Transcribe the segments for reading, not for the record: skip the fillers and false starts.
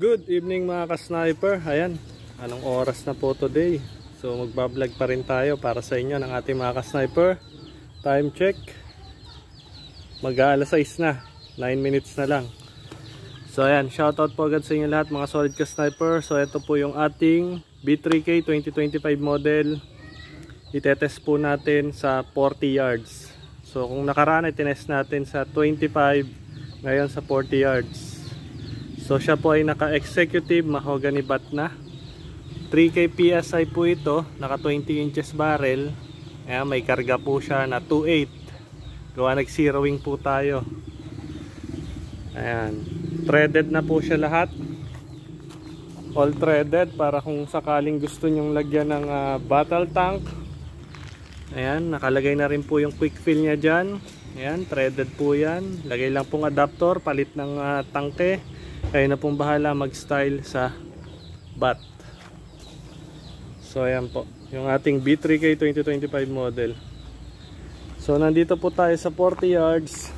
Good evening mga ka-sniper. Ayan, anong oras na po today? So magbablog pa rin tayo para sa inyo ng ating mga ka-sniper. Time check, mag-aalas 6 na, 9 minutes na lang. So ayan, shoutout po agad sa inyo lahat mga solid ka-sniper. So ito po yung ating B3K 2025 model. Itetest po natin sa 40 yards. So kung nakaraan ay tinest natin sa 25, ngayon sa 40 yards. So siya po ay naka-executive mahogany bat na. 3K PSI po ito, naka 20 inches barrel. Ayan, may karga po siya na 2.8. Gawa nag-zeroing po tayo. Ayan, threaded na po siya lahat. All threaded para kung sakaling gusto nyong lagyan ng battle tank. Ayan, nakalagay na rin po yung quick fill nya dyan. Ayan, threaded po yan. Lagay lang pong adapter, palit ng tangke. Kayo na pong bahala mag-style sa bat. So ayan po, yung ating B3K 2025 model. So nandito po tayo sa 40 yards.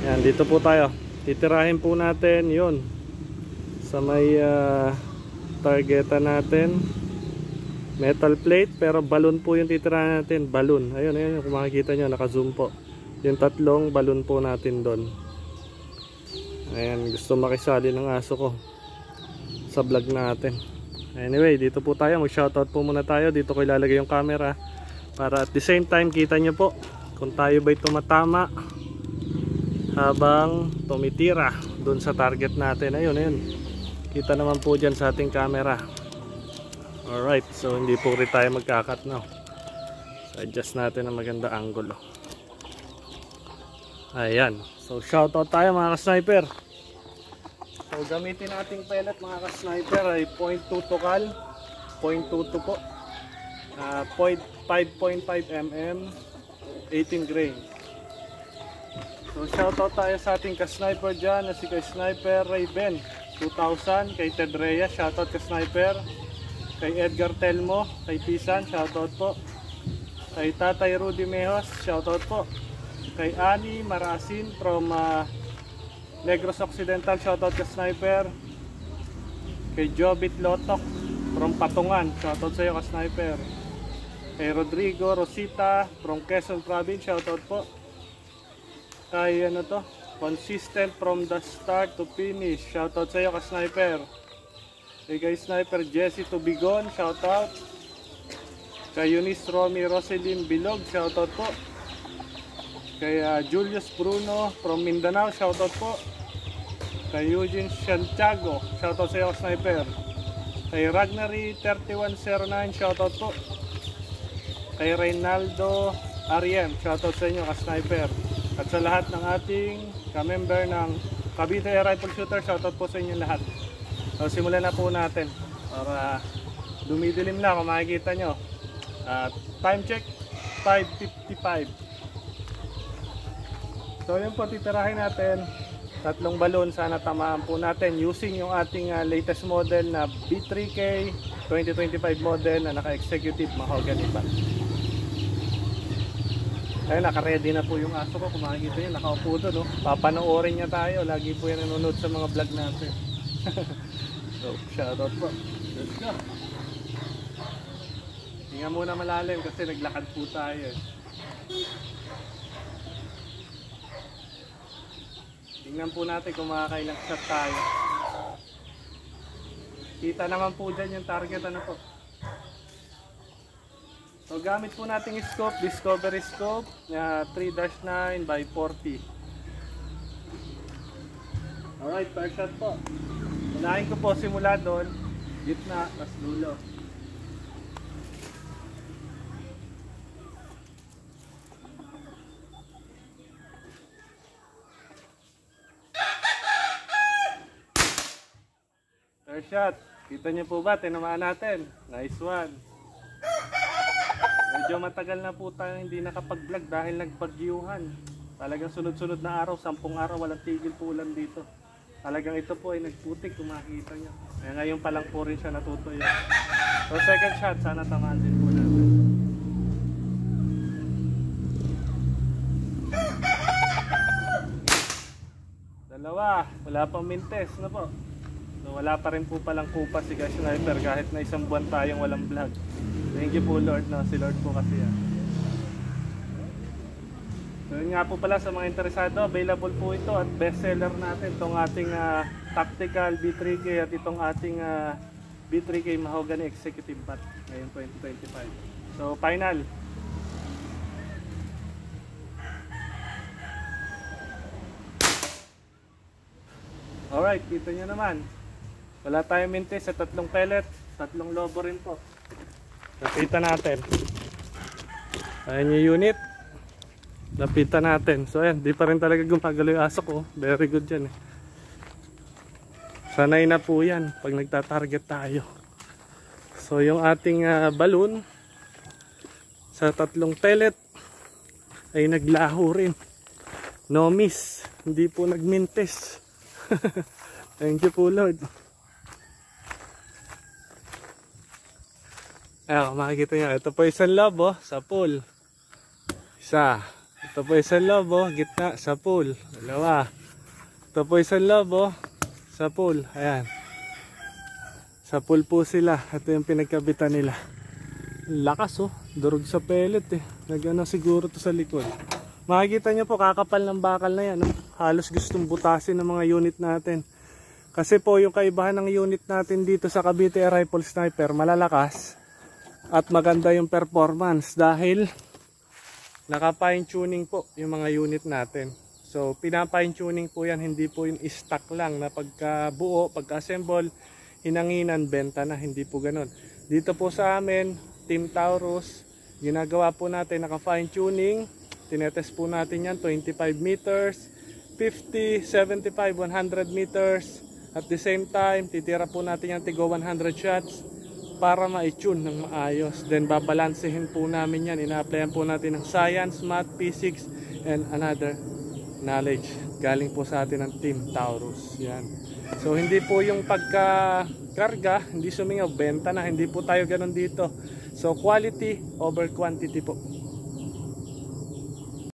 Ayan, dito po tayo. Titirahin po natin yun sa may targetan natin. Metal plate, pero balloon po yung titirahin natin. Balloon, ayun, ayun, kung makikita nyo, naka-zoom po. Yung tatlong balloon po natin doon. Ayan, gusto makisali ng aso ko sa vlog natin. Anyway, dito po tayo, mag-shoutout po muna tayo. Dito ko ilalagay yung camera para at the same time kita nyo po kung tayo ba'y tumatama habang tumitira dun sa target natin. Ayun, ayun, kita naman po dyan sa ating camera. Alright, so hindi po rin tayo magkakat now. So adjust natin ang maganda angulo. Ayan, so shoutout tayo mga ka-sniper. So gamitin nating pellet mga ka-sniper ay 0.2 tukal, 0.22 po, 5.5 mm, 18 grain. So shoutout tayo sa ating ka-sniper dyan na si ka-sniper Raven 2000, kay Ted Reyes, shoutout ka-sniper. Kay Edgar Telmo, kay Pisan, shoutout po. Kay Tatay Rudy Mejos, shoutout po. Kay Ani Marasin from Negros Occidental, shoutout ka sniper. Kay Jobit Lotok from Patungan, shoutout sa iyo ka sniper. Kay Rodrigo Rosita from Quezon Province, shoutout po. Kay ano to, Consistent from the start to finish, shoutout sa iyo ka sniper. Kay sniper Jesse Tubigon, shoutout. Kay Eunice Romy Roselyn Bilog, shoutout po. Kay Julius Bruno from Mindanao, shoutout po. Kay Eugene Santiago, shoutout sa iyo sniper. Kay Ragnary 3109, shoutout po. Kay Reynaldo Ariem, shoutout sa inyo ka-sniper. At sa lahat ng ating ka-member ng Cavite Air Rifle Shooter, shoutout po sa inyo lahat. So simulan na po natin para dumidilim na kung makikita nyo. Time check 5:55. So yun po, titirahin natin tatlong balon. Sana tamaan po natin using yung ating latest model na B3K 2025 model na naka-executive mahogany bat. Ayun, naka-ready na po yung aso ko. Kung makikita nyo, nakaupo doon, no? Papanoorin niya tayo. Lagi po yan nanonood sa mga vlog natin. So shoutout po. Let's go. Hinga muna malalim kasi naglakad po tayo. Tingnan po natin kung makakailang shot tayo. Kita naman po dyan yung target, ano po. So gamit po nating scope, Discovery scope 3-9 by 40. Alright, first shot po. Unahin ko po simula doon, gitna, tas dulo. First shot, kita niyo po ba? Tinamaan natin. Nice one. Medyo matagal na po tayo hindi nakapag-vlog dahil nagbagyuhan. Talagang sunod-sunod na araw, 10 araw, walang tigil po ulan dito. Talagang ito po ay nagputik kung makikita nyo. Kaya ngayon pa lang po rin siya natutuyo. So second shot, sana tamaan din po natin. Dalawa, wala pang mintes na po. So, wala pa rin po palang kupa si Ka-Sniper kahit na isang buwan tayong walang vlog. Thank you po Lord, no? Si Lord po kasi yan. So yun nga po pala sa mga interesado, available po ito at bestseller natin itong ating Tactical B3K at itong ating B3K Mahogany Executive Bat ngayong 2025. So final. Alright, kita nyo naman. Wala tayong mintis sa 3 pellet, 3 lobo rin po. Nakita natin. Ayan yung unit. Lapitan natin. So ayan, di pa rin talaga gumagalaw yung aso ko. Very good yan eh. Sanay na po yan pag nagtatarget tayo. So yung ating balloon sa 3 pellet ay naglaho rin. No miss. Hindi po nagmintis. Thank you po Lord. Ayan, makikita nyo. Ito po isang lobo sa pool. Isa. Ito po isang lobo, gitna, sa pool. Dalawa. Ito po isang lobo, sa pool. Ayan. Sa pool po sila. Ito yung pinagkabitan nila. Lakas oh. Durog sa pellet eh. Nagano siguro to sa likod. Makikita nyo po, kakapal ng bakal na yan. Oh. Halos gustong butasin ng mga unit natin. Kasi po yung kaibahan ng unit natin dito sa Cavite Rifle Sniper, malalakas. At maganda yung performance dahil naka-fine tuning po yung mga unit natin. So pina-fine tuning po yan, hindi po yung stock lang na pagka-buo, pagka-assemble, hinanginan, benta na, hindi po ganun. Dito po sa amin, Team Taurus, ginagawa po natin naka-fine tuning, tinetest po natin yan, 25 meters, 50, 75, 100 meters. At the same time, titira po natin yan tigo 100 shots para ma-tune ng maayos. Then babalansehin po namin yan. Ina-applyan po natin ng science, math, physics, and another knowledge. Galing po sa atin ng Team Taurus. Yan. So hindi po yung pagka-karga, hindi sumingaw, benta na. Hindi po tayo ganun dito. So quality over quantity po.